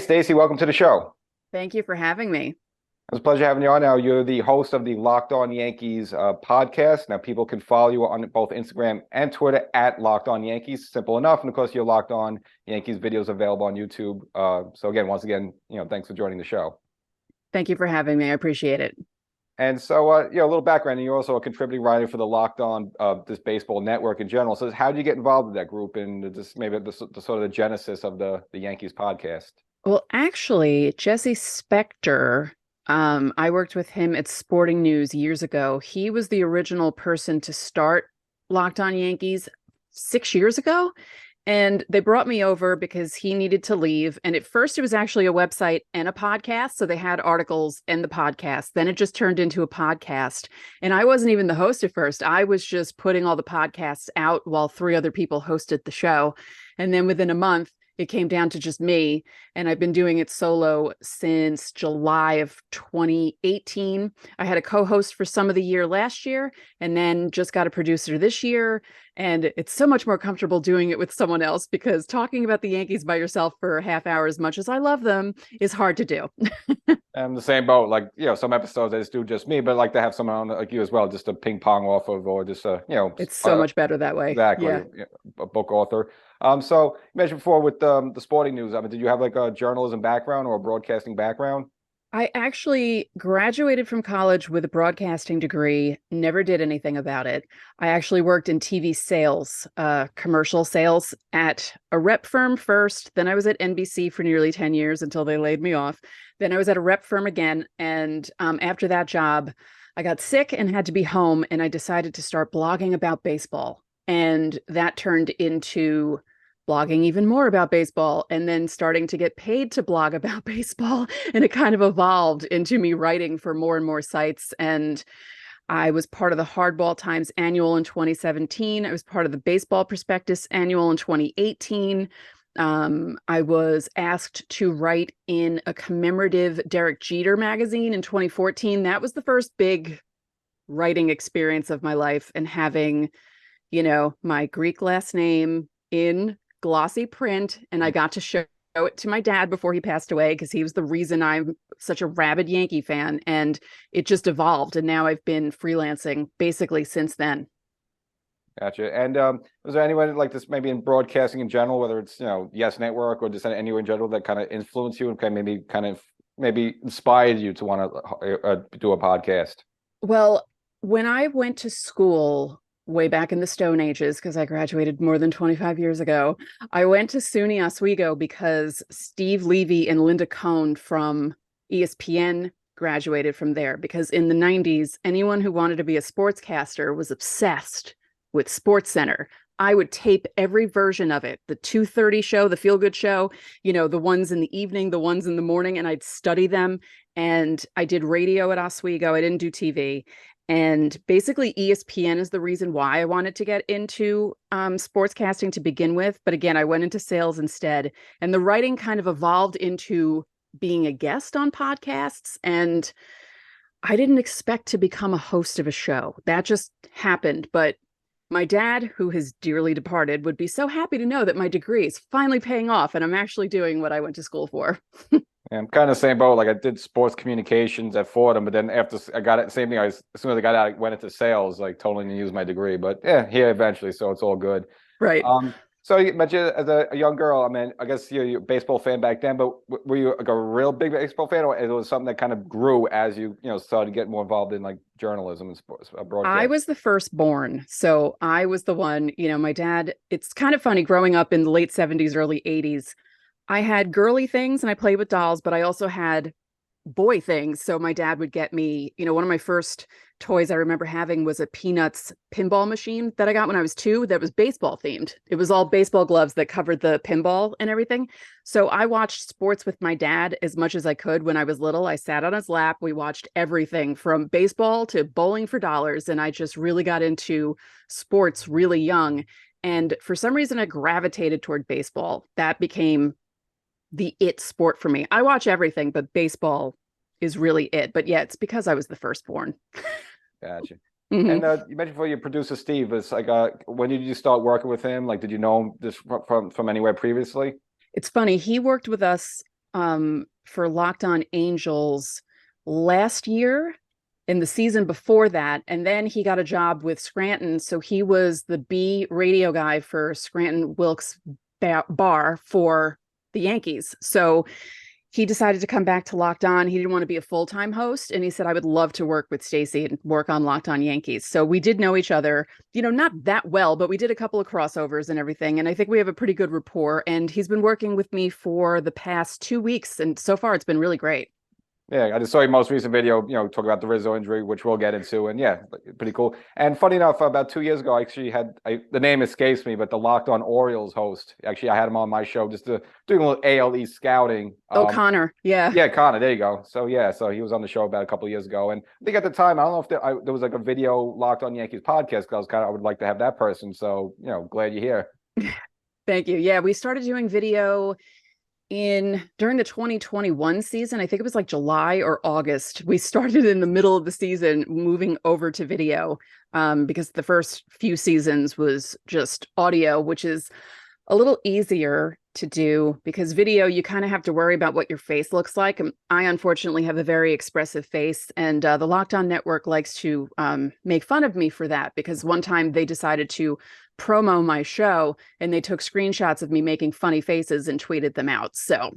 Stacey, welcome to the show. Thank you for having me. It's a pleasure having you on. Now, you're the host of the Locked On Yankees podcast. Now, people can follow you on both Instagram and Twitter at Locked On Yankees. Simple enough. And of course, your Locked On Yankees videos available on YouTube. So again, once again, thanks for joining the show. Thank you for having me. I appreciate it. And so, a little background. And you're also a contributing writer for the Locked On this baseball network in general. So, how did you get involved with that group and just maybe the sort of the genesis of the Yankees podcast? Well, actually, Jesse Spector, I worked with him at Sporting News years ago. He was the original person to start Locked On Yankees 6 years ago. And they brought me over because he needed to leave. And at first, it was actually a website and a podcast. So they had articles and the podcast. Then it just turned into a podcast. And I wasn't even the host at first. I was just putting all the podcasts out while three other people hosted the show. And then within a month, it came down to just me, and I've been doing it solo since July of 2018. I had a co-host for some of the year last year, and then just got a producer this year. And it's so much more comfortable doing it with someone else because talking about the Yankees by yourself for a half hour, as much as I love them, is hard to do. I'm the same boat. Like, some episodes I just do just me, but like to have someone on like you as well, just to ping pong off of, or just It's so much better that way. Exactly. Yeah. A book author. So you mentioned before with the Sporting News. I mean, did you have like a journalism background or a broadcasting background? I actually graduated from college with a broadcasting degree, never did anything about it. I actually worked in TV sales, commercial sales at a rep firm first. Then I was at NBC for nearly 10 years until they laid me off. Then I was at a rep firm again. And after that job, I got sick and had to be home. And I decided to start blogging about baseball. And that turned into blogging even more about baseball, and then starting to get paid to blog about baseball. And it kind of evolved into me writing for more and more sites. And I was part of the Hardball Times annual in 2017. I was part of the Baseball Prospectus annual in 2018. I was asked to write in a commemorative Derek Jeter magazine in 2014. That was the first big writing experience of my life, and having, my Greek last name in glossy print. And I got to show it to my dad before he passed away, because he was the reason I'm such a rabid Yankee fan. And it just evolved. And now I've been freelancing basically since then. Gotcha. And was there anyone like this, maybe in broadcasting in general, whether it's Yes Network or just anywhere in general, that kind of influenced you and maybe inspired you to want to do a podcast? Well, when I went to school way back in the Stone Ages, because I graduated more than 25 years ago, I went to SUNY Oswego because Steve Levy and Linda Cohn from ESPN graduated from there. Because in the 90s, anyone who wanted to be a sportscaster was obsessed with SportsCenter. I would tape every version of it, the 2:30 show, the Feel Good show, the ones in the evening, the ones in the morning, and I'd study them. And I did radio at Oswego. I didn't do TV. And basically, ESPN is the reason why I wanted to get into sportscasting to begin with. But again, I went into sales instead. And the writing kind of evolved into being a guest on podcasts. And I didn't expect to become a host of a show. That just happened. But my dad, who has dearly departed, would be so happy to know that my degree is finally paying off and I'm actually doing what I went to school for. Yeah, I'm kind of the same boat. Like I did sports communications at Fordham, but then after I got it, same thing. As soon as I got out, I went into sales, like totally didn't use my degree. But yeah, here eventually, so it's all good. Right. So you mentioned as a young girl, I mean, I guess you're a baseball fan back then, but were you like a real big baseball fan, or it was something that kind of grew as you started to get more involved in like journalism and sports broadcast? I was the firstborn. So I was the one, my dad, it's kind of funny growing up in the late 70s, early 80s. I had girly things and I played with dolls, but I also had boy things. So my dad would get me, one of my first toys I remember having was a Peanuts pinball machine that I got when I was 2 that was baseball themed. It was all baseball gloves that covered the pinball and everything. So I watched sports with my dad as much as I could when I was little. I sat on his lap. We watched everything from baseball to bowling for dollars. And I just really got into sports really young. And for some reason, I gravitated toward baseball. That became the it sport for me. I watch everything, but baseball is really it. But yeah, it's because I was the firstborn. Gotcha. Mm-hmm. And you mentioned before your producer Steve. It's like, when did you start working with him? Like, did you know him just from anywhere previously? It's funny. He worked with us for Locked On Angels last year in the season before that. And then he got a job with Scranton. So he was the B radio guy for Scranton Wilkes Bar for the Yankees. So he decided to come back to Locked On. He didn't want to be a full-time host. And he said, I would love to work with Stacey and work on Locked On Yankees. So we did know each other, not that well, but we did a couple of crossovers and everything. And I think we have a pretty good rapport. And he's been working with me for the past 2 weeks. And so far, it's been really great. Yeah, I just saw your most recent video, talk about the Rizzo injury, which we'll get into. And yeah, pretty cool. And funny enough, about 2 years ago, I actually the name escapes me, but the Locked On Orioles host, actually, I had him on my show just doing a little AL East scouting. Connor. Yeah. Yeah, Connor. There you go. So yeah, so he was on the show about a couple of years ago. And I think at the time, I don't know if there was like a video Locked On Yankees podcast, because I would like to have that person. So, glad you're here. Thank you. Yeah, we started doing video during the 2021 season. I think it was like July or August. We started in the middle of the season moving over to video, because the first few seasons was just audio, which is a little easier to do, because video, you kind of have to worry about what your face looks like. I unfortunately have a very expressive face, and the Locked On Network likes to make fun of me for that, because one time they decided to promo my show and they took screenshots of me making funny faces and tweeted them out. So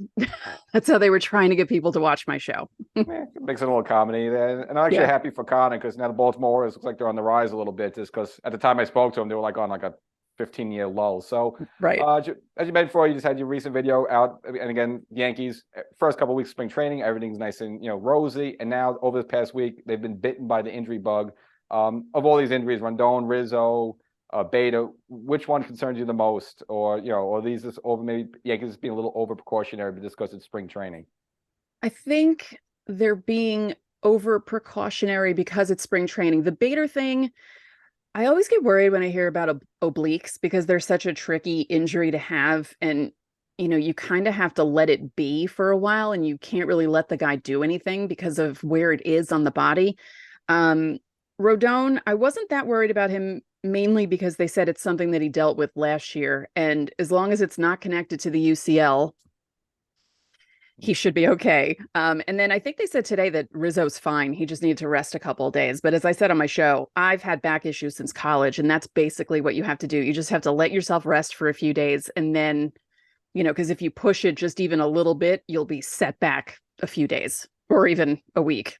that's how they were trying to get people to watch my show. Makes it a little comedy there. And I'm actually happy for Connor, because now the Baltimore Orioles looks like they're on the rise a little bit, just because at the time I spoke to them, they were like on like a 15-year lull. So right. As you mentioned before, you just had your recent video out. And again, Yankees, first couple of weeks of spring training, everything's nice and rosy. And now over this past week, they've been bitten by the injury bug. Of all these injuries, Rondon, Rizzo, Beta, which one concerns you the most? Or or these just over, maybe Yankees being a little over precautionary, but just because it's spring training? I think they're being over precautionary because it's spring training. The Bader thing, I always get worried when I hear about obliques, because they're such a tricky injury to have. And, you kind of have to let it be for a while, and you can't really let the guy do anything because of where it is on the body. Rodon, I wasn't that worried about him, mainly because they said it's something that he dealt with last year. And as long as it's not connected to the UCL, he should be okay. And then I think they said today that Rizzo's fine. He just needed to rest a couple of days. But as I said on my show, I've had back issues since college, and that's basically what you have to do. You just have to let yourself rest for a few days. And then, because if you push it just even a little bit, you'll be set back a few days or even a week.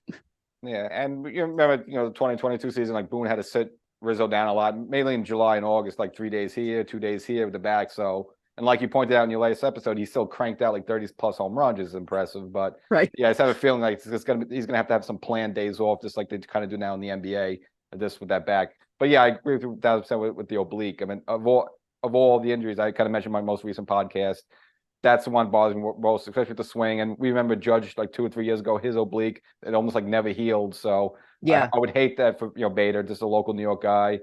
Yeah. And you remember, the 2022 season, like Boone had to sit Rizzo down a lot, mainly in July and August, like 3 days here, 2 days here with the back. So, and like you pointed out in your latest episode, he still cranked out like 30 plus home runs, which is impressive. But right. Yeah, I just have a feeling like he's gonna have some planned days off, just like they kind of do now in the NBA, just with that back. But yeah, I agree with you 1,000% with the oblique. I mean, of all the injuries, I kind of mentioned in my most recent podcast, that's the one bothering me most, especially with the swing. And we remember Judge like 2 or 3 years ago, his oblique, it almost like never healed. So yeah, I would hate that for Bader, just a local New York guy.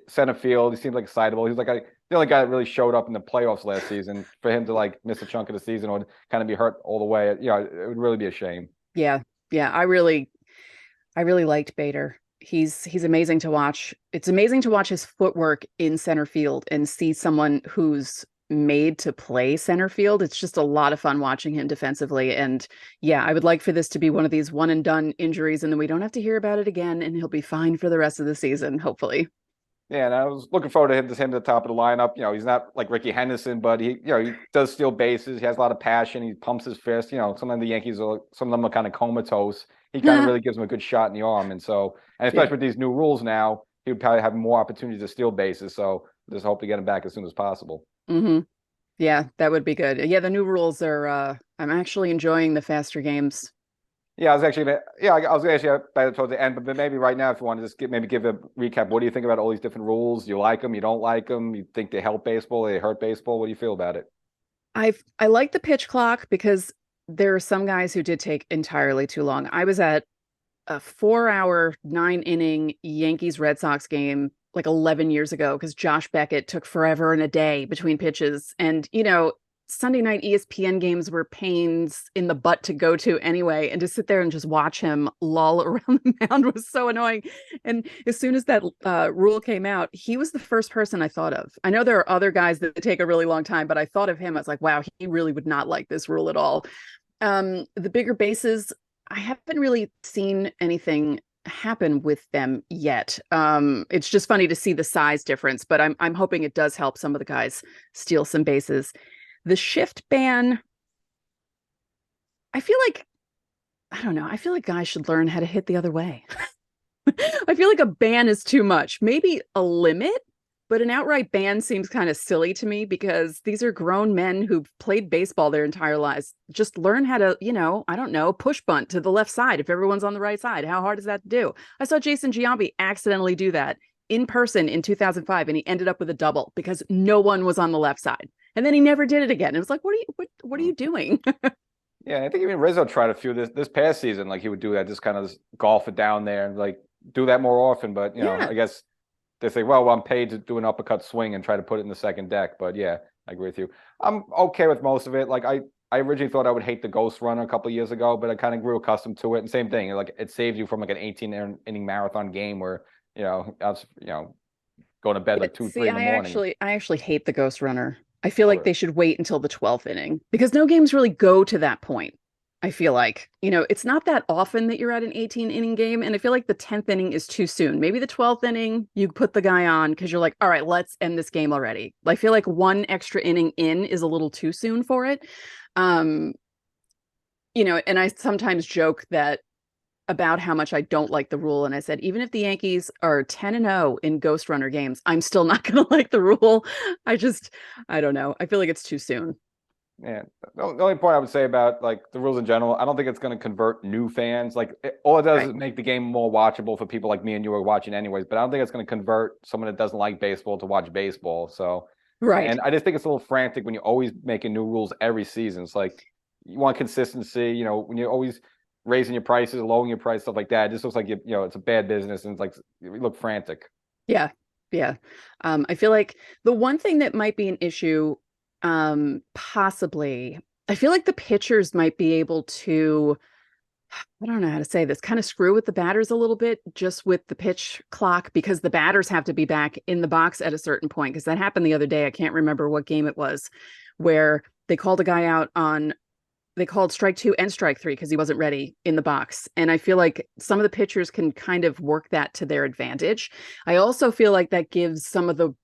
Center field, he seems like excitable. He's like the only guy that really showed up in the playoffs last season. For him to like miss a chunk of the season or kind of be hurt all the way, it would really be a shame. Yeah. I really liked Bader. He's amazing to watch. It's amazing to watch his footwork in center field and see someone who's made to play center field. It's just a lot of fun watching him defensively. And yeah, I would like for this to be one of these one and done injuries, and then we don't have to hear about it again, and he'll be fine for the rest of the season, hopefully. Yeah, and I was looking forward to him at the top of the lineup. He's not like Ricky Henderson, but he does steal bases. He has a lot of passion. He pumps his fist. Sometimes the Yankees some of them are kind of comatose. He kind of really gives them a good shot in the arm. And especially with these new rules now, he would probably have more opportunities to steal bases. So just hope to get him back as soon as possible. Mm-hmm. Yeah, that would be good. Yeah, the new rules are, I'm actually enjoying the faster games. Yeah, I was actually towards the end, but maybe right now, if you want to just give a recap, what do you think about all these different rules? You like them? You don't like them? You think they help baseball? They hurt baseball? What do you feel about it? I like the pitch clock, because there are some guys who did take entirely too long. I was at a 4-hour, 9-inning Yankees Red Sox game like 11 years ago, because Josh Beckett took forever and a day between pitches. And, Sunday night ESPN games were pains in the butt to go to anyway. And to sit there and just watch him loll around the mound was so annoying. And as soon as that rule came out, he was the first person I thought of. I know there are other guys that take a really long time, but I thought of him. I was like, wow, he really would not like this rule at all. The bigger bases, I haven't really seen anything happen with them yet. It's just funny to see the size difference, but I'm hoping it does help some of the guys steal some bases. The shift ban, I feel like, I don't know, I feel like guys should learn how to hit the other way. I feel like a ban is too much. Maybe a limit, but an outright ban seems kind of silly to me because these are grown men who've played baseball their entire lives. Just learn how to, I don't know, push bunt to the left side if everyone's on the right side. How hard is that to do? I saw Jason Giambi accidentally do that in person in 2005, and he ended up with a double because no one was on the left side. And then he never did it again. It was like, what are you doing? Yeah, I think even Rizzo tried a few this past season. Like he would do that, just kind of just golf it down there and like do that more often. But you know, I guess they say, well, I'm paid to do an uppercut swing and try to put it in the second deck. But yeah, I agree with you. I'm okay with most of it. Like I originally thought I would hate the ghost runner a couple of years ago, but I kind of grew accustomed to it. And same thing, like it saves you from like an 18 inning marathon game where I was going to bed like 2, 3 in the morning. I actually hate the ghost runner. I feel like they should wait until the 12th inning because no games really go to that point. I feel like, it's not that often that you're at an 18-inning game. And I feel like the 10th inning is too soon. Maybe the 12th inning, you put the guy on because you're like, all right, let's end this game already. I feel like one extra inning in is a little too soon for it. And I sometimes joke that about how much I don't like the rule. And I said, even if the Yankees are 10-0 in ghost runner games, I'm still not going to like the rule. I don't know. I feel like it's too soon. Yeah. The only point I would say about like the rules in general, I don't think it's going to convert new fans. Like all it does is make the game more watchable for people like me and you are watching anyways, but I don't think it's going to convert someone that doesn't like baseball to watch baseball. So, right. And I just think it's a little frantic when you're always making new rules every season. It's like you want consistency, when you're always raising your prices, lowering your price, stuff like that. It just looks like it's a bad business, and it's like you look frantic. Yeah. I feel like the one thing that might be an issue, possibly, I feel like the pitchers might be able to, I don't know how to say this, kind of screw with the batters a little bit just with the pitch clock, because the batters have to be back in the box at a certain point. Because that happened the other day. I can't remember what game it was, where they called a guy out they called strike 2 and strike 3 because he wasn't ready in the box. And I feel like some of the pitchers can kind of work that to their advantage. I also feel like that gives some of the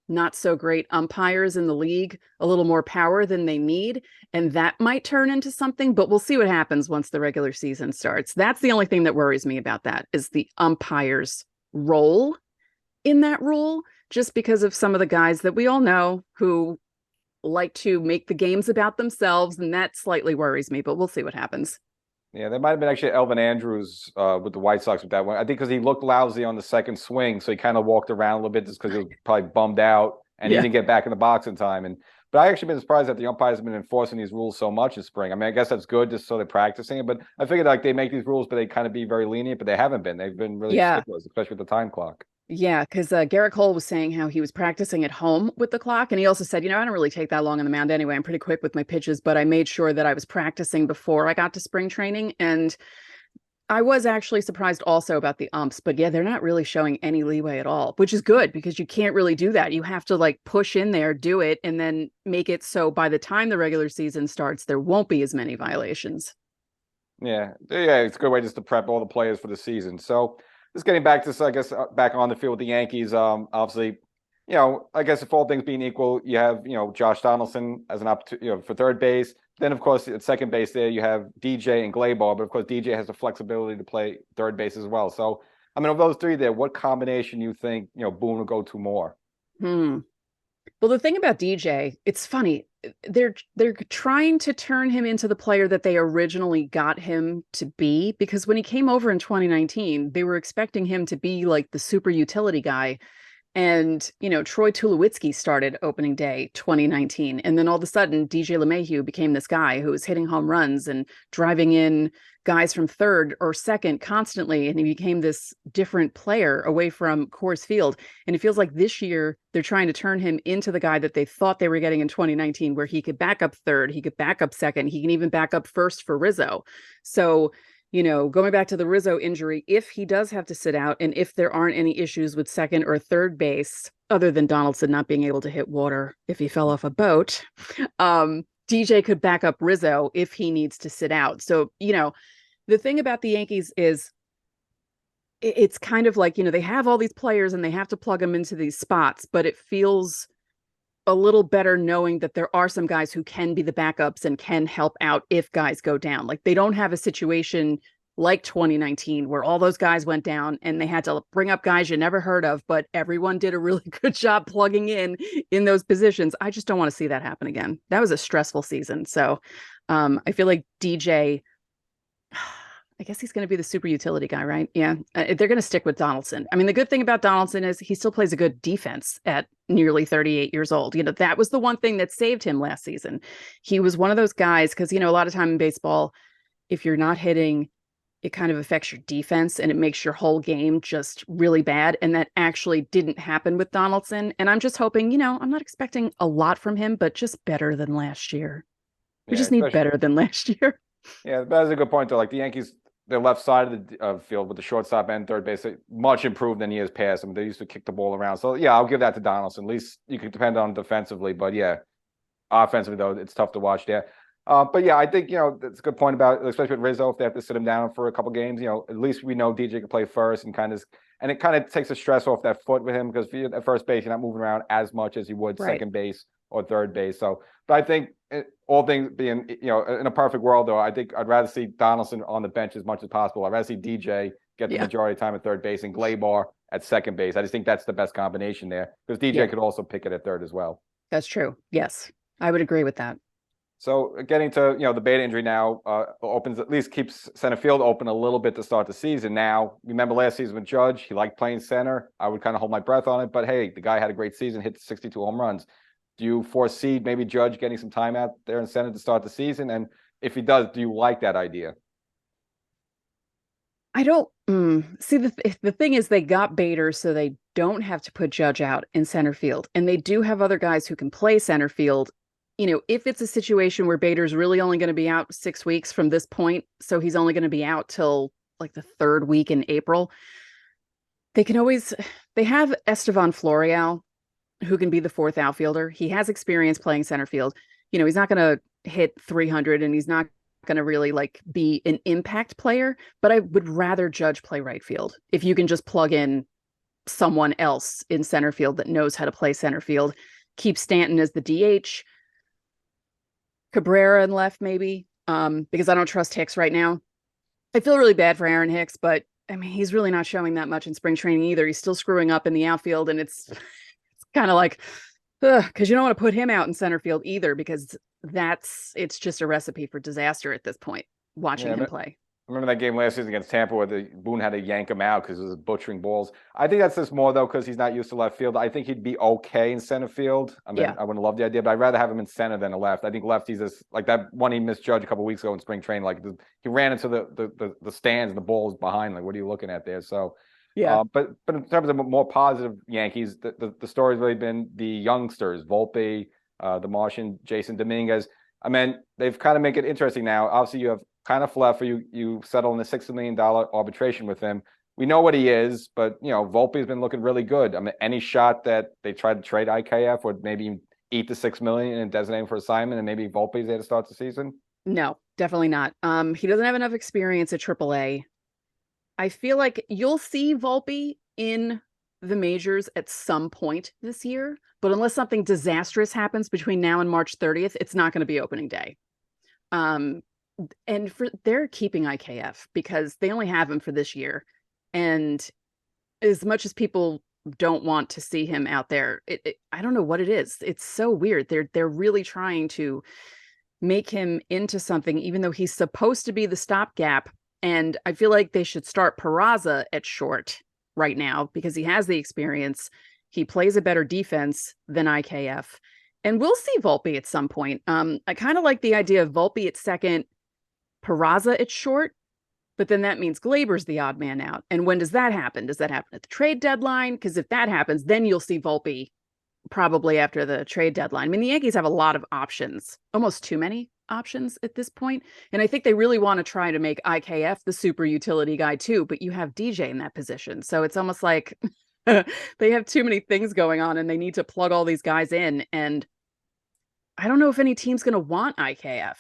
not so great umpires in the league a little more power than they need. And that might turn into something, but we'll see what happens once the regular season starts. That's the only thing that worries me about that, is the umpire's role in that rule, just because of some of the guys that we all know who like to make the games about themselves, and that slightly worries me, but we'll see what happens. Yeah, there might have been actually Elvin Andrews with the White Sox with that one. I think because he looked lousy on the second swing, so he kind of walked around a little bit just because he was probably bummed out, and he didn't get back in the box in time. But I actually been surprised that the umpires have been enforcing these rules so much in spring. I mean, I guess that's good just so they're practicing it, but I figured like they make these rules, but they kind of be very lenient, but they haven't been. They've been really sticklers, especially with the time clock. Yeah, because Garrett Cole was saying how he was practicing at home with the clock. And he also said, I don't really take that long on the mound anyway. I'm pretty quick with my pitches, but I made sure that I was practicing before I got to spring training. And I was actually surprised also about the umps. But yeah, they're not really showing any leeway at all, which is good because you can't really do that. You have to like push in there, do it, and then make it so by the time the regular season starts, there won't be as many violations. Yeah, it's a good way just to prep all the players for the season. So just getting back to, I guess, back on the field with the Yankees, obviously, I guess if all things being equal, you have, Josh Donaldson as an opportunity, for third base. Then, of course, at second base there, you have DJ and Gleyber, but of course, DJ has the flexibility to play third base as well. So, I mean, of those three there, what combination you think, Boone will go to more? Well, the thing about DJ, it's funny. They're trying to turn him into the player that they originally got him to be, because when he came over in 2019, they were expecting him to be like the super utility guy. And, Troy Tulowitzki started opening day 2019. And then all of a sudden, DJ LeMahieu became this guy who was hitting home runs and driving in guys from third or second constantly. And he became this different player away from Coors Field. And it feels like this year they're trying to turn him into the guy that they thought they were getting in 2019, where he could back up third, he could back up second, he can even back up first for Rizzo. So, going back to the Rizzo injury, if he does have to sit out and if there aren't any issues with second or third base, other than Donaldson not being able to hit water if he fell off a boat, DJ could back up Rizzo if he needs to sit out. So, the thing about the Yankees is it's kind of like, they have all these players and they have to plug them into these spots, but it feels a little better knowing that there are some guys who can be the backups and can help out if guys go down. Like they don't have a situation like 2019 where all those guys went down and they had to bring up guys you never heard of, but everyone did a really good job plugging in those positions. I just don't want to see that happen again. That was a stressful season. So I feel like DJ, I guess he's going to be the super utility guy, right? Yeah. They're going to stick with Donaldson. I mean, the good thing about Donaldson is he still plays a good defense at nearly 38 years old. That was the one thing that saved him last season. He was one of those guys, because, a lot of time in baseball, if you're not hitting, it kind of affects your defense and it makes your whole game just really bad. And that actually didn't happen with Donaldson. And I'm just hoping, I'm not expecting a lot from him, but just better than last year. We just need better than last year. Yeah, that's a good point, though. Like the Yankees, their left side of the field with the shortstop and third base, much improved than years past. I mean, they used to kick the ball around. So, yeah, I'll give that to Donaldson. At least you can depend on defensively. But, yeah, offensively, though, it's tough to watch there. But, yeah, I think, that's a good point about, especially with Rizzo, if they have to sit him down for a couple games, at least we know DJ can play first and it kind of takes the stress off that foot with him, because if you're at first base, you're not moving around as much as you would second base or third base. So, but I think all things being, in a perfect world, though, I think I'd rather see Donaldson on the bench as much as possible. I'd rather see DJ get the majority of time at third base and Gleyber at second base. I just think that's the best combination there, because DJ could also pick it at third as well. That's true. Yes, I would agree with that. So getting to, the Beta injury now at least keeps center field open a little bit to start the season. Now, remember last season with Judge, he liked playing center. I would kind of hold my breath on it, but hey, the guy had a great season, hit 62 home runs. Do you foresee maybe Judge getting some time out there in center to start the season? And if he does, do you like that idea? I don't see the thing is they got Bader so they don't have to put Judge out in center field. And they do have other guys who can play center field. If it's a situation where Bader's really only going to be out 6 weeks from this point, so he's only going to be out till like the third week in April, they have Estevan Florial, who can be the fourth outfielder. He has experience playing center field. He's not going to hit 300 and he's not going to really be an impact player, but I would rather Judge play right field. If you can just plug in someone else in center field that knows how to play center field, keep Stanton as the DH, Cabrera in left maybe, because I don't trust Hicks right now. I feel really bad for Aaron Hicks, but I mean, he's really not showing that much in spring training either. He's still screwing up in the outfield, and it's kind of like, because you don't want to put him out in center field either, because it's just a recipe for disaster at this point, watching him play. I remember that game last season against Tampa where Boone had to yank him out because he was butchering balls. I think that's just more, though, because he's not used to left field. I think he'd be okay in center field. I mean, I wouldn't love the idea, but I'd rather have him in center than a left. I think left, he's just like that one he misjudged a couple of weeks ago in spring training. Like he ran into the stands and the ball's behind. Like, what are you looking at there? So, but in terms of more positive Yankees, the story's really been the youngsters, Volpe, the Martian, Jason Dominguez. I mean, they've kind of make it interesting now. Obviously, you have kind of flat for you settle in a $60 million arbitration with him. We know what he is, but Volpe's been looking really good. I mean, any shot that they try to trade IKF would maybe eat the $6 million and designate him for assignment, and maybe Volpe's there to start the season? No, definitely not. He doesn't have enough experience at AAA. I feel like you'll see Volpe in the majors at some point this year, but unless something disastrous happens between now and March 30th, it's not going to be opening day. And they're keeping IKF because they only have him for this year. And as much as people don't want to see him out there, I don't know what it is. It's so weird. They're really trying to make him into something, even though he's supposed to be the stopgap. And I feel like they should start Peraza at short right now because he has the experience. He plays a better defense than IKF. And we'll see Volpe at some point. I kind of like the idea of Volpe at second, Peraza at short, but then that means Glaber's the odd man out. And when does that happen? Does that happen at the trade deadline? Because if that happens, then you'll see Volpe probably after the trade deadline. I mean, the Yankees have a lot of options, almost too many options at this point. And I think they really want to try to make IKF the super utility guy too, but you have DJ in that position. So it's almost like they have too many things going on and they need to plug all these guys in. And I don't know if any team's going to want IKF.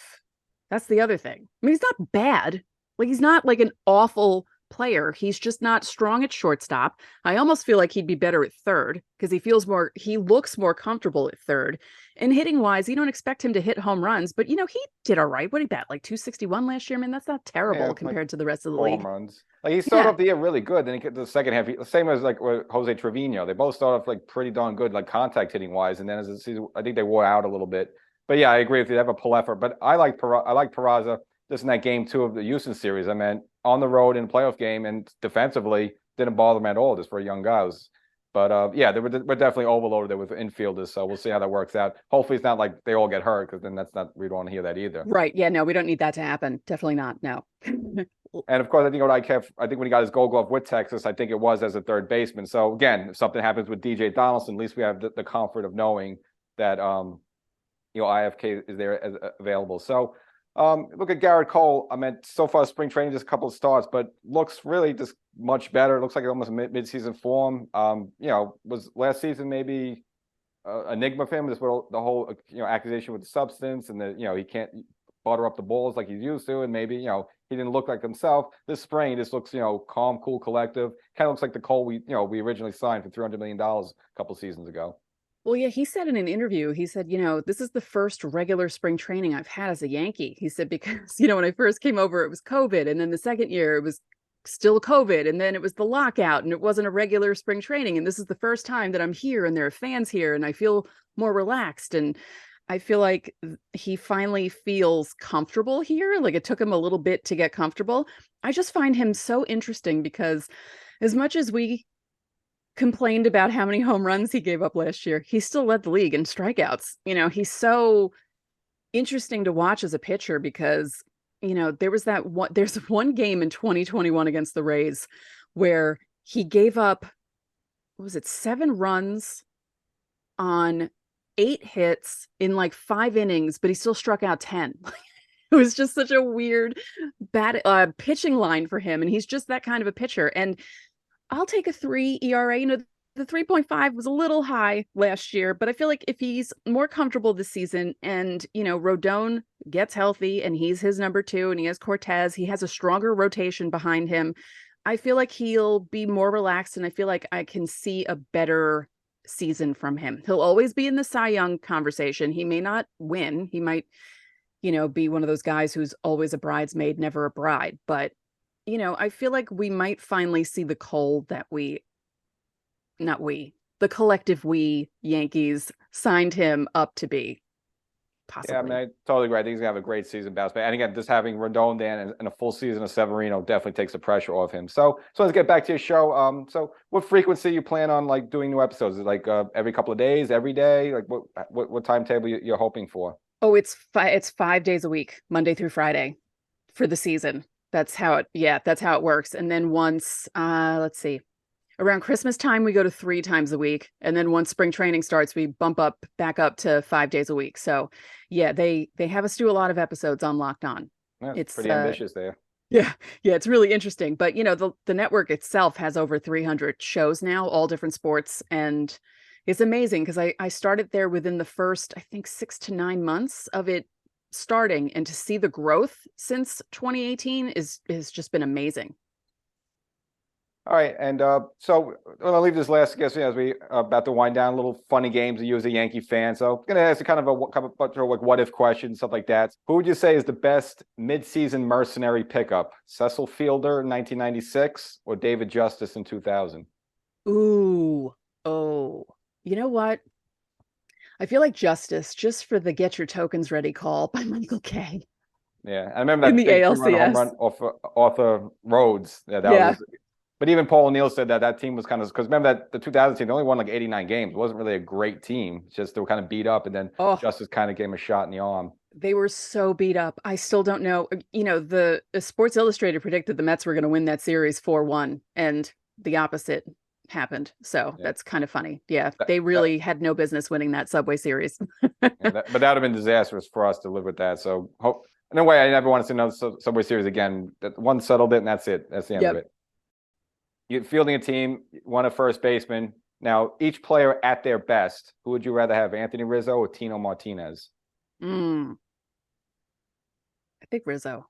That's the other thing. I mean, he's not bad. Like, he's not like an awful player. He's just not strong at shortstop. I almost feel like he'd be better at third because he looks more comfortable at third. And hitting wise, you don't expect him to hit home runs, but he did all right. What did he bat? Like 261 last year? I mean, that's not terrible compared to the rest of the league. Home runs. Like, he started off the year really good. Then he get the second half, same as like with Jose Trevino. They both started off like pretty darn good, like contact hitting wise. And then as the season, I think they wore out a little bit. But yeah, I agree if they have a pull effort. But I like Peraza just in that game 2 of the Houston series. I mean, on the road in a playoff game and defensively didn't bother him at all just for a young guy. But yeah, we're definitely overloaded there with infielders. So we'll see how that works out. Hopefully it's not like they all get hurt because then we don't want to hear that either. Right. Yeah, no, we don't need that to happen. Definitely not. No. And of course, I think when he got his Gold Glove with Texas, I think it was as a third baseman. So again, if something happens with DJ Donaldson, at least we have the comfort of knowing that IFK is there as available. So look at Garrett Cole. I mean, so far spring training, just a couple of starts, but looks really just much better. It looks like almost mid-season form. Was last season maybe enigma for him, just with the whole accusation with the substance and he can't butter up the balls like he's used to, and maybe he didn't look like himself. This spring, he just looks calm, cool, collective. Kind of looks like the Cole we originally signed for $300 million a couple seasons ago. Well, yeah, he said in an interview, he said, this is the first regular spring training I've had as a Yankee. He said, because, when I first came over, it was COVID. And then the second year, it was still COVID. And then it was the lockout and it wasn't a regular spring training. And this is the first time that I'm here and there are fans here and I feel more relaxed. And I feel like he finally feels comfortable here. Like, it took him a little bit to get comfortable. I just find him so interesting because as much as we complained about how many home runs he gave up last year, he still led the league in strikeouts. He's so interesting to watch as a pitcher because, there's one game in 2021 against the Rays where he gave up, 7 runs on 8 hits in like 5 innings, but he still struck out 10. It was just such a weird bad pitching line for him. And he's just that kind of a pitcher. And I'll take a 3 ERA. The 3.5 was a little high last year, but I feel like if he's more comfortable this season and, Rodon gets healthy and he's his number 2 and he has Cortez, he has a stronger rotation behind him, I feel like he'll be more relaxed and I feel like I can see a better season from him. He'll always be in the Cy Young conversation. He may not win. He might, be one of those guys who's always a bridesmaid, never a bride, but I feel like we might finally see the Cole that the collective Yankees signed him up to be. Possibly. Yeah, I mean, I totally agree. I think he's gonna have a great season, bounce back. And again, just having Rodon then and a full season of Severino definitely takes the pressure off him. So let's get back to your show. So what frequency you plan on like doing new episodes? Is it like every couple of days, every day? Like what timetable you're hoping for? Oh, it's 5 days a week, Monday through Friday, for the season. That's how it works. And then once, let's see, around Christmas time, we go to 3 times a week. And then once spring training starts, we bump back up to 5 days a week. So yeah, they have us do a lot of episodes on Locked On. Yeah, it's pretty ambitious there. Yeah, it's really interesting. But the network itself has over 300 shows now, all different sports. And it's amazing because I started there within the first, I think, 6 to 9 months of it starting, and to see the growth since 2018 is just been amazing. All right, and so I'll leave this last guess as we about to wind down. Little funny games to you as a Yankee fan. So I'm gonna ask you kind of a bunch of like what if questions, stuff like that. Who would you say is the best mid-season mercenary pickup? Cecil Fielder in 1996 or David Justice in 2000? You know what? I feel like Justice, just for the get your tokens ready call by Michael Kay. Yeah, I remember that in the ALCS home run off Arthur Rhodes. Yeah, that was But even Paul O'Neill said that team was kind of, because remember that the 2000 team, they only won like 89 games. It wasn't really a great team. It's just they were kind of beat up, and then Justice kind of gave him a shot in the arm. They were so beat up. I still don't know. You know, the Sports Illustrated predicted the Mets were going to win that series 4-1, and the opposite happened. So that's kind of funny. Yeah, they really had no business winning that Subway Series. But that would have been disastrous for us to live with that. So in a way, I never want to see another Subway Series again. That one settled it, and that's it. That's the end of it. You're fielding a team, one a first baseman. Now, each player at their best, who would you rather have, Anthony Rizzo or Tino Martinez? I think Rizzo.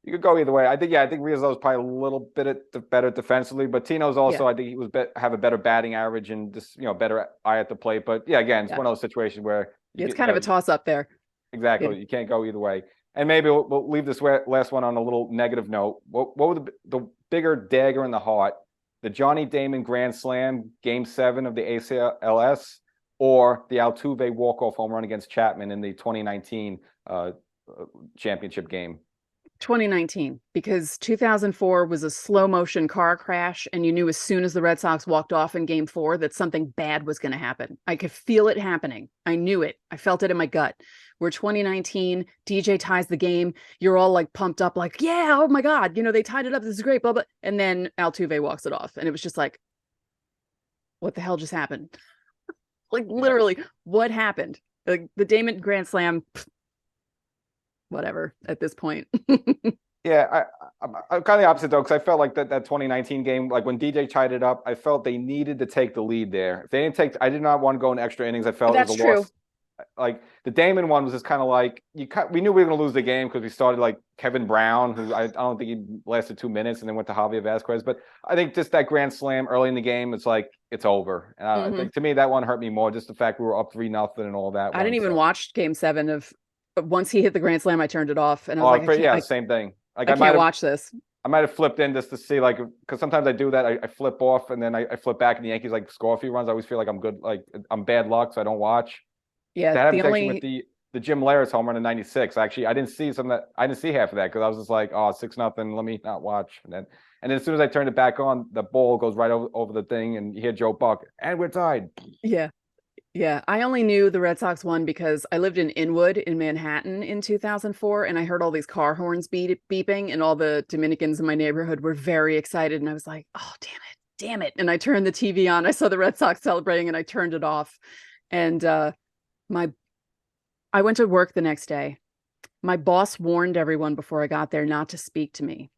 You could go either way. I think Rizzo's probably a little bit better defensively, but Tino's also, I think he was have a better batting average and just, better eye at the plate. But again, it's one of those situations where it's kind of a toss up there. Exactly. You can't go either way. And maybe we'll leave this last one on a little negative note. What were the bigger dagger in the heart? The Johnny Damon Grand Slam, Game 7 of the ACLS, or the Altuve walk-off home run against Chapman in the 2019 championship game? 2019, because 2004 was a slow motion car crash, and you knew as soon as the Red Sox walked off in Game 4 that something bad was going to happen. I could feel it happening. I knew it. I felt it in my gut. Where 2019, DJ ties the game. You're all like pumped up, like, yeah, oh my God, they tied it up. This is great, blah, blah. And then Altuve walks it off. And it was just like, what the hell just happened? Like literally, what happened? Like the Damon Grand Slam, whatever at this point. Yeah, I'm kind of the opposite though, because I felt like that 2019 game, like when DJ tied it up, I felt they needed to take the lead there. If they didn't take, I did not want to go in extra innings. I felt it was a loss. Like the Damon one was just kind of like we knew we were going to lose the game because we started like Kevin Brown, who I don't think he lasted 2 minutes, and then went to Javier Vasquez. But I think just that grand slam early in the game, it's like it's over. And I think to me that one hurt me more, just the fact we were up 3-0 and all that. I didn't even watch Game 7 but once he hit the grand slam, I turned it off, and I was like, same thing. Like I can't watch this. I might have flipped in just to see, like, because sometimes I do that. I flip off and then I flip back, and the Yankees like score a few runs. I always feel like I'm good, like I'm bad luck, so I don't watch. Yeah, that happened with the Jim Leyritz home run in '96. Actually, I didn't see half of that because I was just like, 6-0. Let me not watch. And then as soon as I turned it back on, the ball goes right over the thing, and you hear Joe Buck, and we're tied. Yeah, I only knew the Red Sox won because I lived in Inwood in Manhattan in 2004, and I heard all these car horns beeping, and all the Dominicans in my neighborhood were very excited, and I was like, oh, damn it. And I turned the TV on. I saw the Red Sox celebrating, and I turned it off. And I went to work the next day. My boss warned everyone before I got there not to speak to me.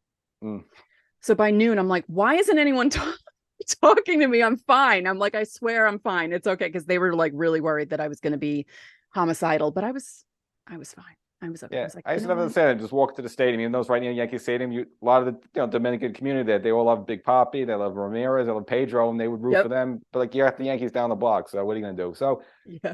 So by noon, I'm like, why isn't anyone talking to me? I'm fine. I'm like, I swear I'm fine. It's okay. Because they were like really worried that I was going to be homicidal, but I was fine. I was okay. Yeah, I used to never say that. Just walk to the stadium, even though it's right near Yankee Stadium. A lot of the Dominican community there, they all love Big Papi, they love Ramirez, they love Pedro, and they would root for them. But like, you're at the Yankees down the block, so what are you going to do? So,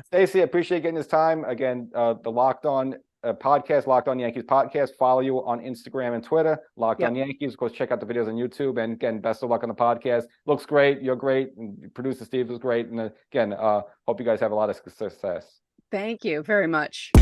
Stacey, I appreciate getting this time. Again, the Locked On podcast, Locked On Yankees podcast. Follow you on Instagram and Twitter, Locked On Yankees. Of course, check out the videos on YouTube. And again, best of luck on the podcast. Looks great. You're great. And producer Steve was great. And again, hope you guys have a lot of success. Thank you very much.